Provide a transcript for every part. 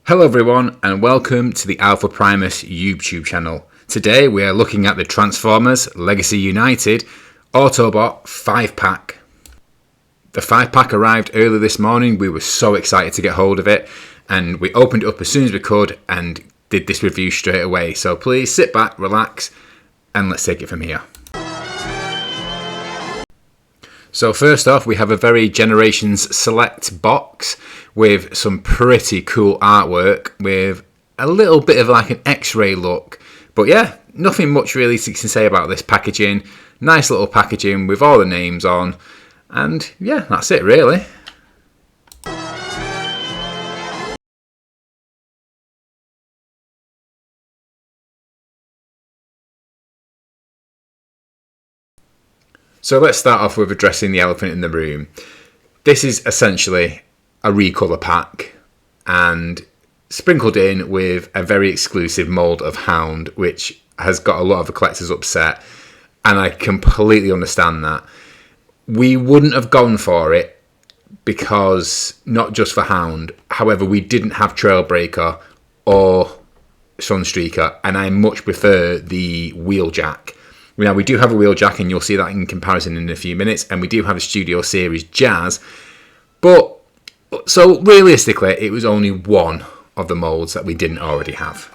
Hello everyone and welcome to the Alpha Primus YouTube channel. Today we are looking at the Transformers Legacy United Autobot 5-pack. The 5-pack arrived early this morning. We were so excited to get hold of it and we opened it up as soon as we could and did this review straight away. So please sit back, relax and let's take it from here. So first off, we have a very Generations Select box with some pretty cool artwork with a little bit of like an X-ray look. But yeah, nothing much really to say about this packaging. Nice little packaging with all the names on. And yeah, that's it really. So let's start off with addressing the elephant in the room. This is essentially a recolor pack and sprinkled in with a very exclusive mold of Hound, which has got a lot of the collectors upset, and I completely understand that. We wouldn't have gone for it because not just for Hound, however we didn't have Trailbreaker or Sunstreaker, and I much prefer the Wheeljack. Now we do have a Wheeljack and you'll see that in comparison in a few minutes, and we do have a Studio Series Jazz, but so realistically it was only one of the molds that we didn't already have.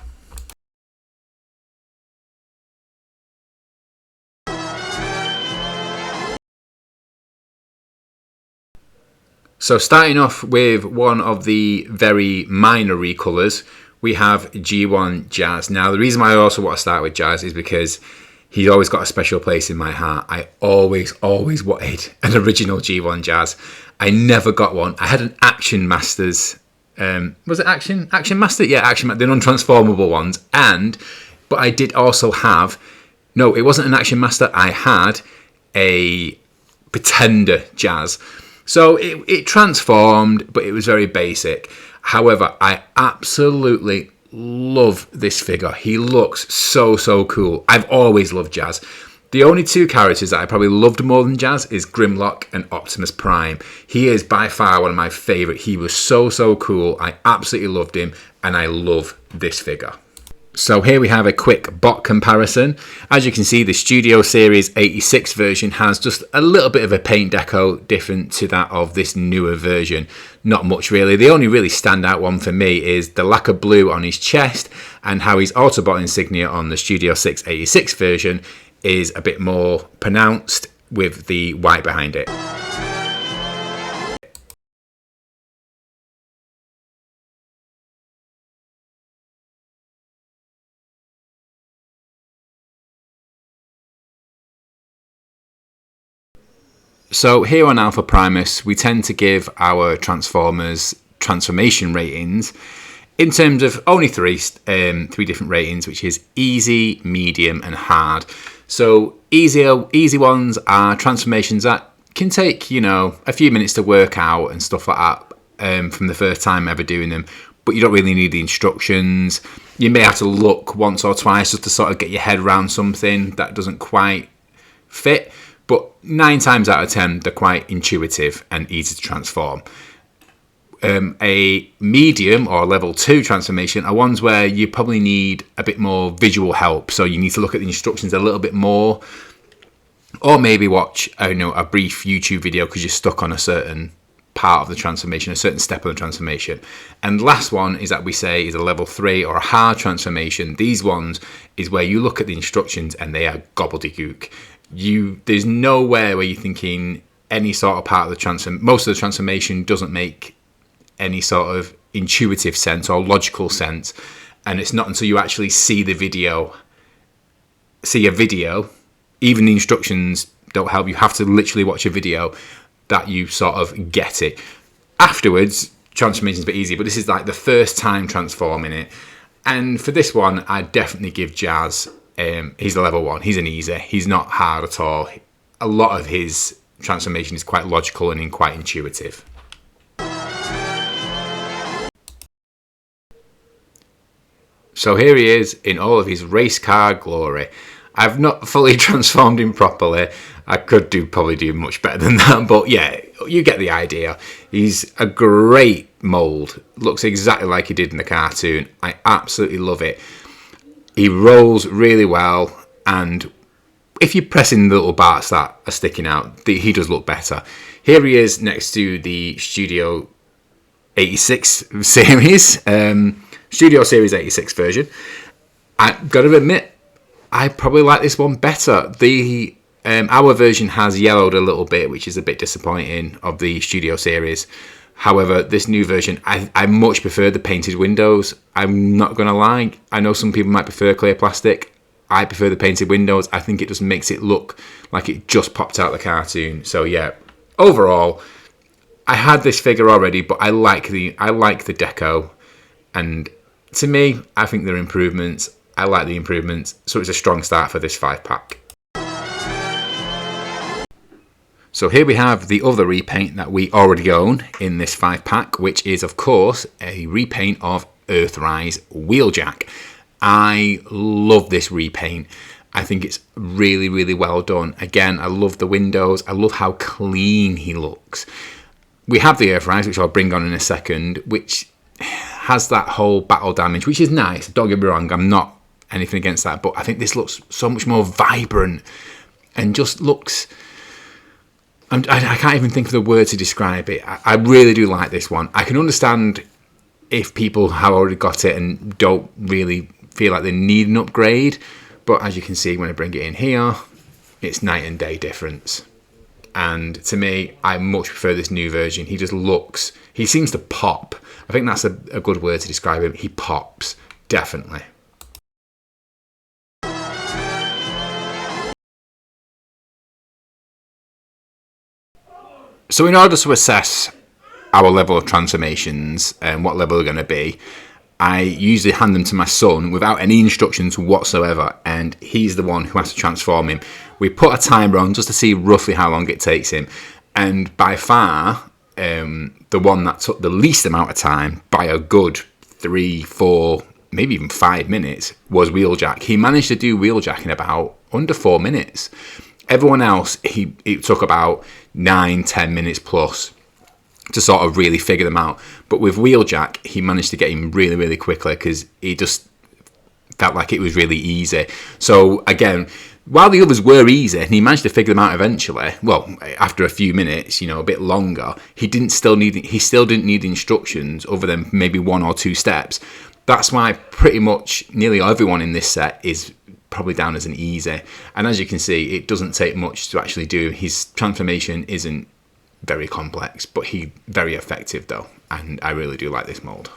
So starting off with one of the very minor recolors, we have G1 Jazz. Now the reason why I also want to start with Jazz is because he's always got a special place in my heart. I always wanted an original G1 Jazz. I never got one. I had an Action Masters. Was it Action Master? Yeah, Action Master, the non-transformable ones. But I did also have, no, it wasn't an Action Master. I had a Pretender Jazz. So it transformed, but it was very basic. However, I absolutely love this figure. He looks so cool. I've always loved Jazz. The only two characters that I probably loved more than Jazz is Grimlock and Optimus Prime. He is by far one of my favourite. He was so cool. I absolutely loved him and I love this figure. So here we have a quick bot comparison. As you can see, the Studio Series 86 version has just a little bit of a paint deco different to that of this newer version. Not much really. The only really standout one for me is the lack of blue on his chest, and how his Autobot insignia on the Studio 686 version is a bit more pronounced with the white behind it. So here on Alpha Primus, we tend to give our Transformers transformation ratings in terms of only three different ratings, which is easy, medium and hard. So easy ones are transformations that can take, you know, a few minutes to work out and stuff like that from the first time ever doing them, but you don't really need the instructions. You may have to look once or twice just to sort of get your head around something that doesn't quite fit. But 9 times out of 10, they're quite intuitive and easy to transform. A medium or level 2 transformation are ones where you probably need a bit more visual help. So you need to look at the instructions a little bit more, or maybe watch a brief YouTube video because you're stuck on a certain part of the transformation, a certain step of the transformation. And the last one is that we say is a level 3 or a hard transformation. These ones is where you look at the instructions and they are gobbledygook. There's nowhere where you're thinking any sort of part of the most of the transformation doesn't make any sort of intuitive sense or logical sense, and it's not until you actually see a video, even the instructions don't help. You have to literally watch a video that you sort of get it. Afterwards, transformation's a bit easy, but this is like the first time transforming it. And for this one, I definitely give Jazz. He's a level 1. He's an easy. He's not hard at all. A lot of his transformation is quite logical and quite intuitive. So here he is in all of his race car glory. I've not fully transformed him properly. I could probably do much better than that, but yeah, you get the idea. He's a great mold. Looks exactly like he did in the cartoon. I absolutely love it. He rolls really well, and if you're pressing the little parts that are sticking out, he does look better. Here he is next to the Studio 86 series, Studio Series 86 version. I've got to admit, I probably like this one better. Our version has yellowed a little bit, which is a bit disappointing, of the Studio Series. However, this new version, I much prefer the painted windows. I'm not going to lie. I know some people might prefer clear plastic. I prefer the painted windows. I think it just makes it look like it just popped out the cartoon. So yeah, overall, I had this figure already, but I like the deco, and to me, I think they're improvements. I like the improvements, so it's a strong start for this 5-pack. So here we have the other repaint that we already own in this 5-pack, which is of course a repaint of Earthrise Wheeljack. I love this repaint. I think it's really, really well done. Again, I love the windows. I love how clean he looks. We have the Earthrise, which I'll bring on in a second, which has that whole battle damage, which is nice. Don't get me wrong, I'm not anything against that, but I think this looks so much more vibrant and just looks... I can't even think of the word to describe it. I really do like this one. I can understand if people have already got it and don't really feel like they need an upgrade, but as you can see when I bring it in here, it's night and day difference. And to me, I much prefer this new version. He just looks, he seems to pop. I think that's a good word to describe him. He pops, definitely. So in order to assess our level of transformations and what level they're going to be, I usually hand them to my son without any instructions whatsoever, and he's the one who has to transform him. We put a timer on just to see roughly how long it takes him, and by far the one that took the least amount of time, by a good 3, 4, maybe even 5 minutes, was Wheeljack. He managed to do Wheeljack in about under 4 minutes. Everyone else, it took about 9, 10 minutes plus to sort of really figure them out. But with Wheeljack, he managed to get him really, really quickly because he just felt like it was really easy. So again, while the others were easy, and he managed to figure them out eventually, well, after a few minutes, a bit longer, he still didn't need instructions other than maybe 1 or 2 steps. That's why pretty much nearly everyone in this set is probably down as an easy. And as you can see, it doesn't take much to actually do. His transformation isn't very complex, but he's very effective though, and I really do like this mold.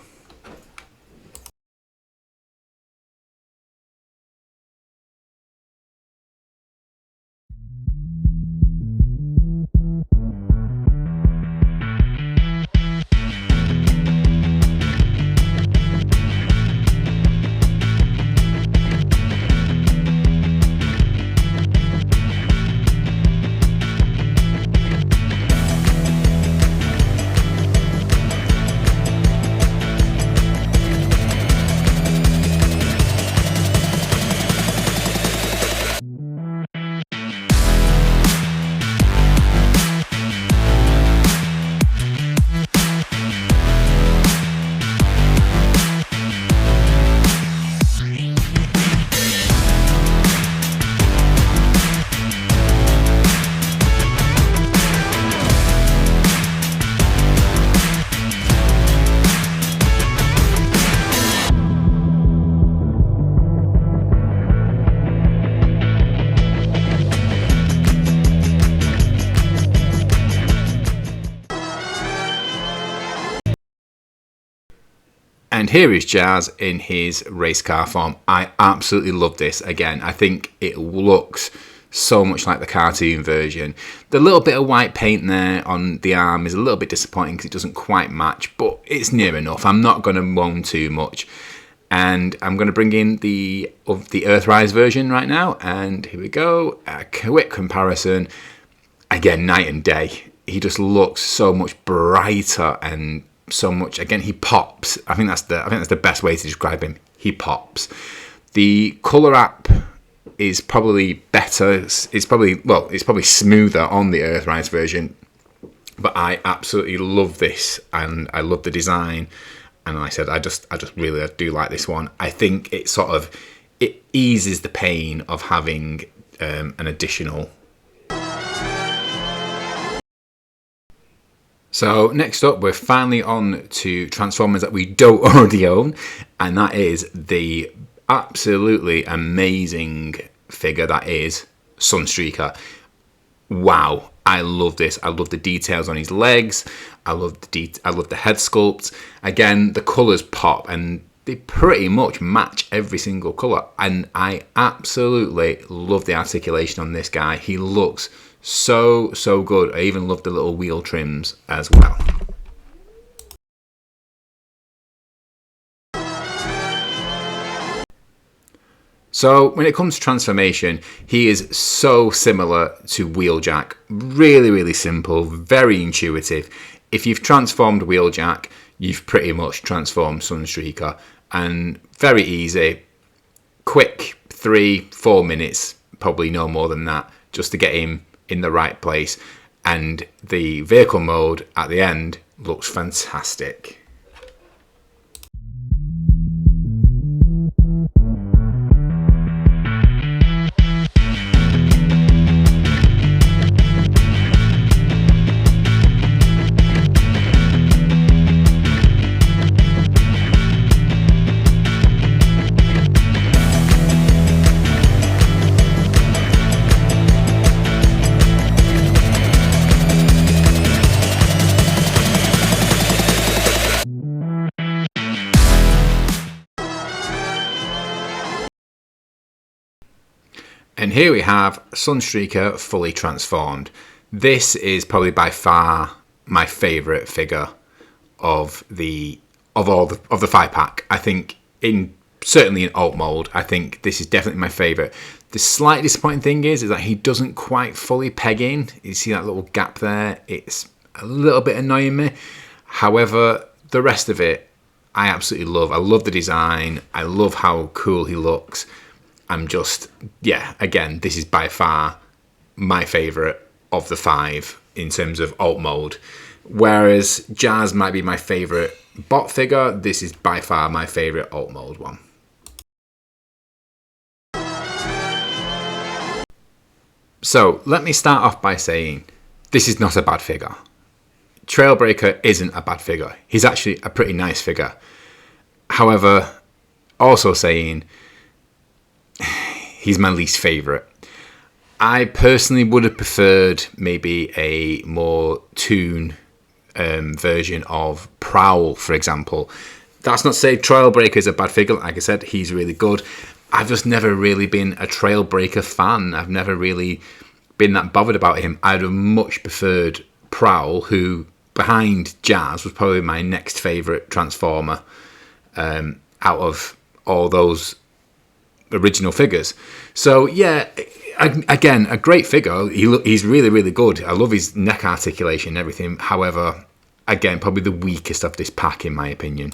And here is Jazz in his race car form. I absolutely love this. Again, I think it looks so much like the cartoon version. The little bit of white paint there on the arm is a little bit disappointing because it doesn't quite match, but it's near enough. I'm not going to moan too much. And I'm going to bring in the Earthrise version right now. And here we go. A quick comparison. Again, night and day. He just looks so much brighter and so much. Again, he pops. I think that's the best way to describe him. He pops. The color app is probably better. It's probably smoother on the Earthrise version. But I absolutely love this, and I love the design. And like I said, I just really do like this one. I think it eases the pain of having an additional. So next up, we're finally on to Transformers that we don't already own, and that is the absolutely amazing figure that is Sunstreaker. Wow, I love this. I love the details on his legs. I love the head sculpt. Again, the colours pop, and they pretty much match every single colour. And I absolutely love the articulation on this guy. He looks so good. I even love the little wheel trims as well. So when it comes to transformation, he is so similar to Wheeljack. Really simple, very intuitive. If you've transformed Wheeljack, you've pretty much transformed Sunstreaker. And very easy, quick 3-4 minutes, probably no more than that, just to get him in the right place. And the vehicle mode at the end looks fantastic. And here we have Sunstreaker fully transformed. This is probably by far my favourite figure of the 5-pack. I think certainly in alt mode, I think this is definitely my favourite. The slight disappointing thing is that he doesn't quite fully peg in. You see that little gap there? It's a little bit annoying me. However, the rest of it I absolutely love. I love the design. I love how cool he looks. I'm just, yeah, again, this is by far my favourite of the 5 in terms of alt mode. Whereas Jazz might be my favourite bot figure, this is by far my favourite alt mode one. So let me start off by saying this is not a bad figure. Trailbreaker isn't a bad figure. He's actually a pretty nice figure. However, also saying he's my least favourite. I personally would have preferred maybe a more toon version of Prowl, for example. That's not to say Trailbreaker is a bad figure. Like I said, he's really good. I've just never really been a Trailbreaker fan. I've never really been that bothered about him. I'd have much preferred Prowl, who behind Jazz was probably my next favourite Transformer out of all those original figures. So yeah, again, a great figure. He's really, really good. I love his neck articulation and everything. However, again, probably the weakest of this pack in my opinion.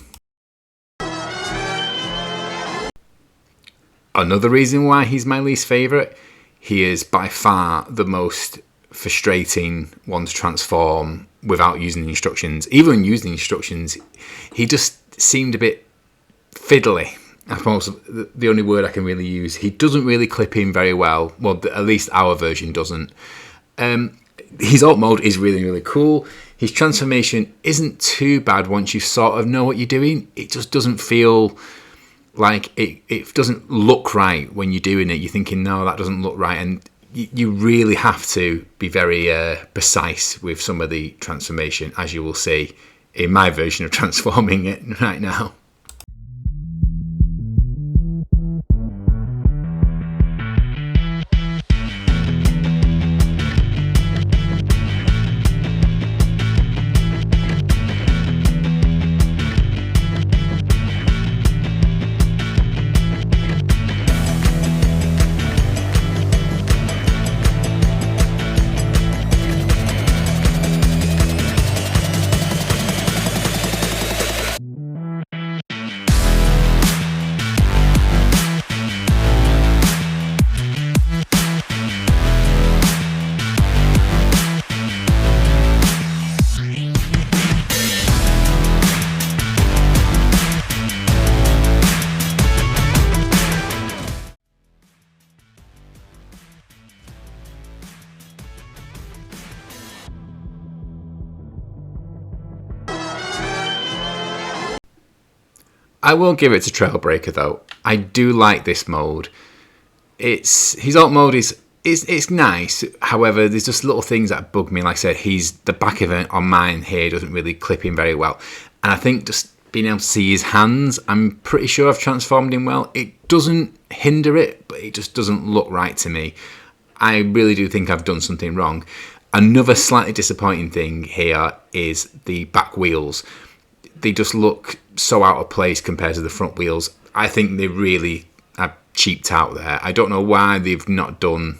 Another reason why he's my least favourite, he is by far the most frustrating one to transform without using the instructions. Even when using the instructions, he just seemed a bit fiddly. I suppose the only word I can really use. He doesn't really clip in very well. Well, at least our version doesn't. His alt mode is really, really cool. His transformation isn't too bad once you sort of know what you're doing. It just doesn't feel like it doesn't look right when you're doing it. You're thinking, no, that doesn't look right. And you really have to be very precise with some of the transformation, as you will see in my version of transforming it right now. I will give it to Trailbreaker though. I do like this mode. His alt mode is nice. However, there's just little things that bug me. Like I said, the back of it on mine here doesn't really clip in very well. And I think just being able to see his hands, I'm pretty sure I've transformed him well. It doesn't hinder it, but it just doesn't look right to me. I really do think I've done something wrong. Another slightly disappointing thing here is the back wheels. They just look so out of place compared to the front wheels. I think they really have cheaped out there. I don't know why they've not done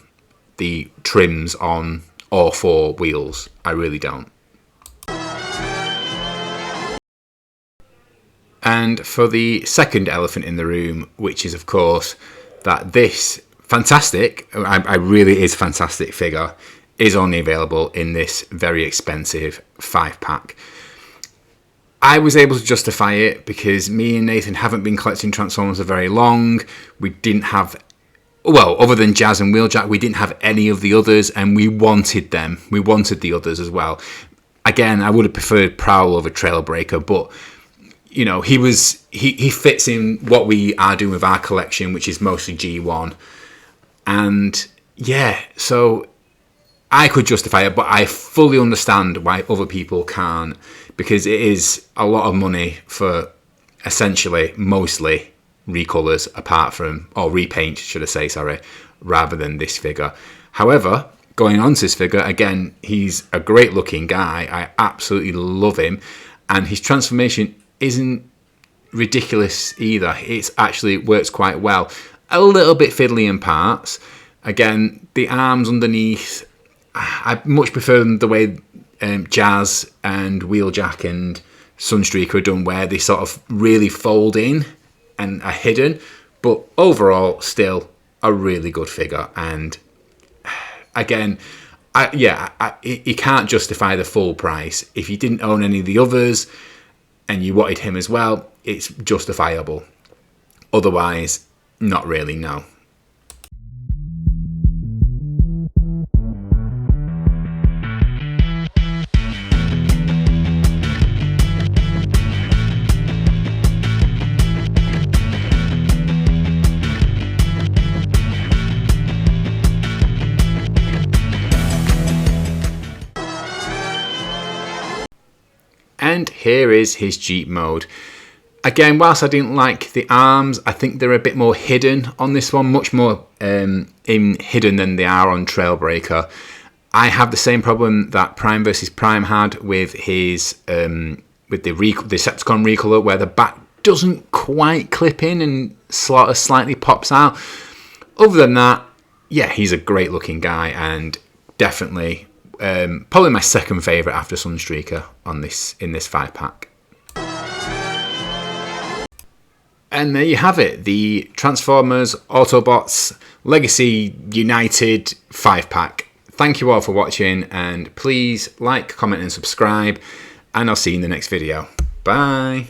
the trims on all four wheels. I really don't. And for the second elephant in the room, which is of course that this fantastic, I really is fantastic figure, is only available in this very expensive 5-pack. I was able to justify it because me and Nathan haven't been collecting Transformers for very long. We didn't have, well, other than Jazz and Wheeljack, we didn't have any of the others, and we wanted them. We wanted the others as well. Again, I would have preferred Prowl over Trailbreaker, but you know, he fits in what we are doing with our collection, which is mostly G1. And yeah, so I could justify it, but I fully understand why other people can't, because it is a lot of money for essentially mostly recolors, apart from, or repaint, should I say, sorry, rather than this figure. However, going on to this figure, again, he's a great looking guy. I absolutely love him, and his transformation isn't ridiculous either. It actually works quite well. A little bit fiddly in parts. Again, the arms underneath, I much prefer the way Jazz and Wheeljack and Sunstreaker are done, where they sort of really fold in and are hidden. But overall, still a really good figure. And again, you can't justify the full price. If you didn't own any of the others and you wanted him as well, it's justifiable. Otherwise, not really, no. And here is his Jeep mode. Again, whilst I didn't like the arms, I think they're a bit more hidden on this one, much more hidden than they are on Trailbreaker. I have the same problem that Prime vs. Prime had with his with the Decepticon recolor, where the back doesn't quite clip in and sort of slightly pops out. Other than that, yeah, he's a great looking guy, and definitely probably my second favourite after Sunstreaker in this 5-pack. And there you have it, the Transformers Autobots Legacy United 5-pack. Thank you all for watching, and please like, comment and subscribe, and I'll see you in the next video. Bye!